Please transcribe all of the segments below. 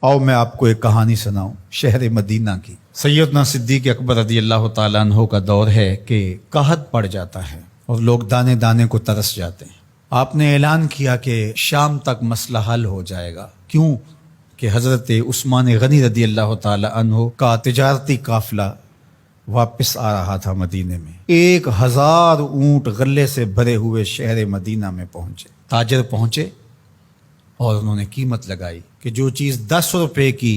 आओ मैं आपको एक कहानी सुनाऊं शहर मदीना की। सैयदना सिद्दीक अकबर रदी अल्लाह ताला अन्हो का दौर है कि कहत पड़ जाता है और लोग दाने दाने को तरस जाते हैं। आपने ऐलान किया कि शाम तक मसला हल हो जाएगा। क्यों कि हज़रत उस्मान गनी रदी अल्लाह ताला अन्हो का तिजारती काफिला वापस आ रहा था मदीने में। 1000 ऊंट गले से भरे हुए शहर मदीना में पहुंचे। ताजर पहुंचे और उन्होंने कीमत लगाई कि जो चीज़ 10 रुपए की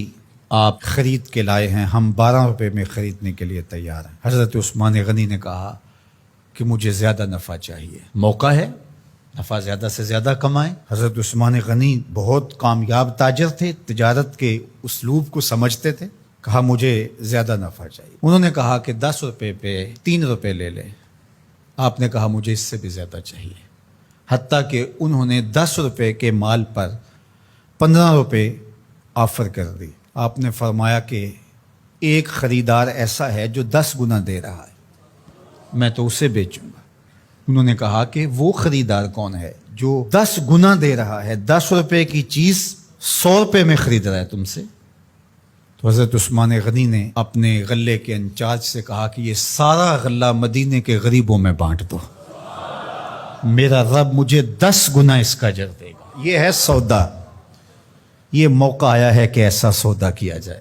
आप खरीद के लाए हैं हम 12 रुपए में खरीदने के लिए तैयार हैं। हज़रत उस्मान गनी ने कहा कि मुझे ज़्यादा नफ़ा चाहिए, मौका है, नफ़ा ज़्यादा से ज़्यादा कमाएं। हज़रत उस्मान गनी बहुत कामयाब ताजर थे, तिजारत के उसलूब को समझते थे। कहा मुझे ज़्यादा नफ़ा चाहिए। उन्होंने कहा कि 10 रुपए पे 3 रुपए ले लें। आपने कहा मुझे इससे भी ज़्यादा चाहिए। हत्ता कि उन्होंने 10 रुपए के माल पर 15 रुपए ऑफर कर दी। आपने फरमाया कि एक ख़रीदार ऐसा है जो 10 गुना दे रहा है, मैं तो उसे बेचूंगा। उन्होंने कहा कि वो ख़रीदार कौन है जो 10 गुना दे रहा है, 10 रुपए की चीज़ 100 रुपए में ख़रीद रहा है तुमसे। तो हज़रत उस्मान गनी ने अपने गले के इंचार्ज से कहा कि ये सारा गल्ला मदीने के गरीबों में बांट दो, मेरा रब मुझे 10 गुना इसका अजर देगा। ये है सौदा, ये मौका आया है कि ऐसा सौदा किया जाए।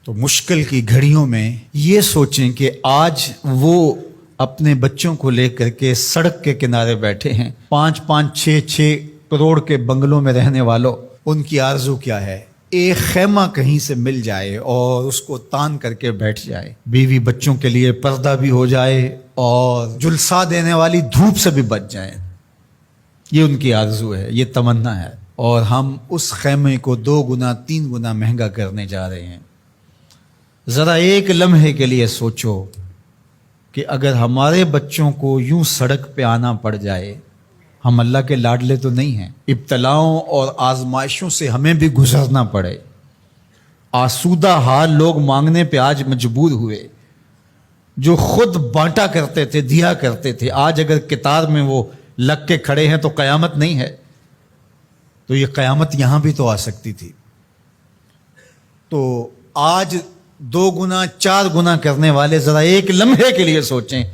तो मुश्किल की घड़ियों में ये सोचें कि आज वो अपने बच्चों को लेकर के सड़क के किनारे बैठे हैं, 5-5, 6-6 करोड़ के बंगलों में रहने वालों, उनकी आरजू क्या है? एक खैमा कहीं से मिल जाए और उसको तान करके बैठ जाए, बीवी बच्चों के लिए पर्दा भी हो जाए और जुलसा देने वाली धूप से भी बच जाए। ये उनकी आरजू है, ये तमन्ना है। और हम उस खैमे को 2 गुना 3 गुना महंगा करने जा रहे हैं। ज़रा एक लम्हे के लिए सोचो कि अगर हमारे बच्चों को यूं सड़क पे आना पड़ जाए, हम अल्लाह के लाडले तो नहीं हैं, इब्तलाओं और आजमाइशों से हमें भी गुजरना पड़े, आसूदा हाल लोग मांगने पे आज मजबूर हुए, जो खुद बांटा करते थे, दिया करते थे, आज अगर कितार में वो लग के खड़े हैं तो क़यामत नहीं है, तो ये क़यामत यहां भी तो आ सकती थी। तो आज 2 गुना 4 गुना करने वाले जरा एक लम्हे के लिए सोचें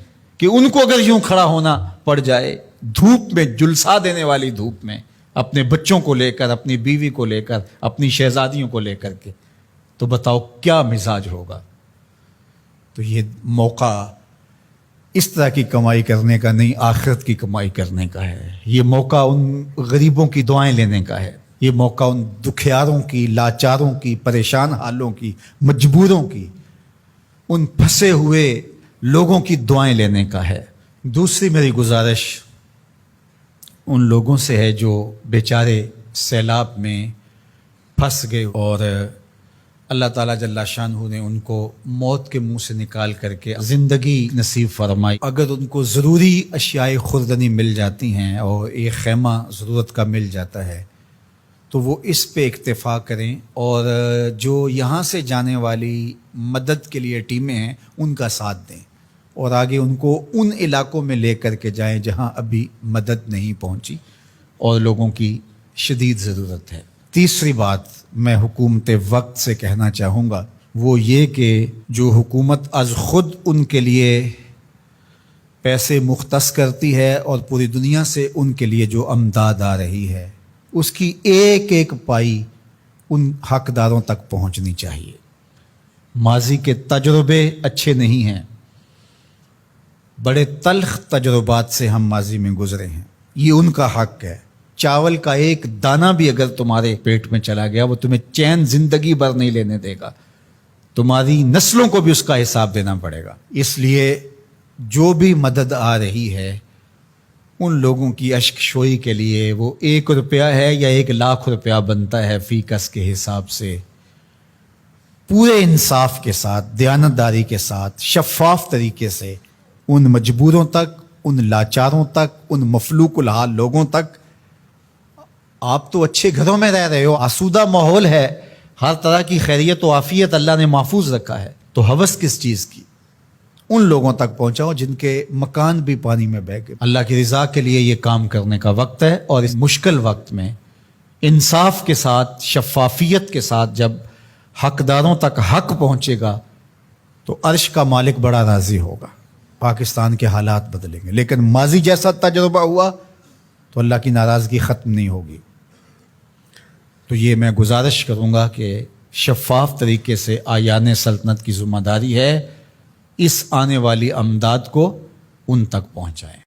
कि उनको अगर यूं खड़ा होना पड़ जाए धूप में, जुलसा देने वाली धूप में, अपने बच्चों को लेकर, अपनी बीवी को लेकर, अपनी शहजादियों को लेकर के, तो बताओ क्या मिजाज होगा। तो ये मौका इस तरह की कमाई करने का नहीं, आखिरत की कमाई करने का है। ये मौका उन गरीबों की दुआएं लेने का है। ये मौका उन दुखियारों की, लाचारों की, परेशान हालों की, मजबूरों की, उन फंसे हुए लोगों की दुआएं लेने का है। दूसरी मेरी गुजारिश उन लोगों से है जो बेचारे सैलाब में फंस गए और अल्लाह ताला जल्ला शानहू ने उनको मौत के मुंह से निकाल करके ज़िंदगी नसीब फरमाई। अगर उनको ज़रूरी अशियाए खुर्दनी मिल जाती हैं और एक खैमा ज़रूरत का मिल जाता है तो वो इस पे इक्तिफ़ा करें और जो यहाँ से जाने वाली मदद के लिए टीमें हैं उनका साथ दें और आगे उनको उन इलाकों में ले करके जाएं जहाँ अभी मदद नहीं पहुँची और लोगों की शदीद ज़रूरत है। तीसरी बात मैं हुकूमत वक्त से कहना चाहूँगा वो ये कि जो हुकूमत अज़ खुद उनके लिए पैसे मुख्तस करती है और पूरी दुनिया से उनके लिए जो अमदाद आ रही है उसकी एक एक पाई उन हकदारों तक पहुँचनी चाहिए। माजी के तजुर्बे अच्छे नहीं हैं, बड़े तल्ख तजुर्बात से हम माजी में गुजरे हैं, ये उनका हक है। चावल का एक दाना भी अगर तुम्हारे पेट में चला गया वो तुम्हें चैन जिंदगी भर नहीं लेने देगा, तुम्हारी नस्लों को भी उसका हिसाब देना पड़ेगा। इसलिए जो भी मदद आ रही है उन लोगों की अश्कशोई के लिए वो 1 रुपया है या 1 लाख रुपया बनता है फी कस के हिसाब से, पूरे इंसाफ के साथ, दयानतदारी के साथ, शफाफ तरीके से उन मजबूरों तक, उन लाचारों तक, उन मफलूकुल हाल लोगों तक। आप तो अच्छे घरों में रह रहे हो, आसूदा माहौल है, हर तरह की खैरियत और आफियत अल्लाह ने महफूज रखा है, तो हवस किस चीज़ की? उन लोगों तक पहुंचाओ जिनके मकान भी पानी में बह गए। अल्लाह की रज़ा के लिए ये काम करने का वक्त है और इस मुश्किल वक्त में انصاف کے ساتھ، شفافیت کے ساتھ جب حقداروں تک حق پہنچے گا تو عرش کا مالک بڑا راضی ہوگا، پاکستان کے حالات بدلیں گے۔ لیکن ماضی جیسا تجربہ ہوا تو اللہ کی ناراضگی ختم نہیں ہوگی۔ تو یہ میں گزارش کروں گا کہ شفاف طریقے سے آیان سلطنت کی ذمہ داری ہے اس آنے والی امداد کو ان تک پہنچائیں۔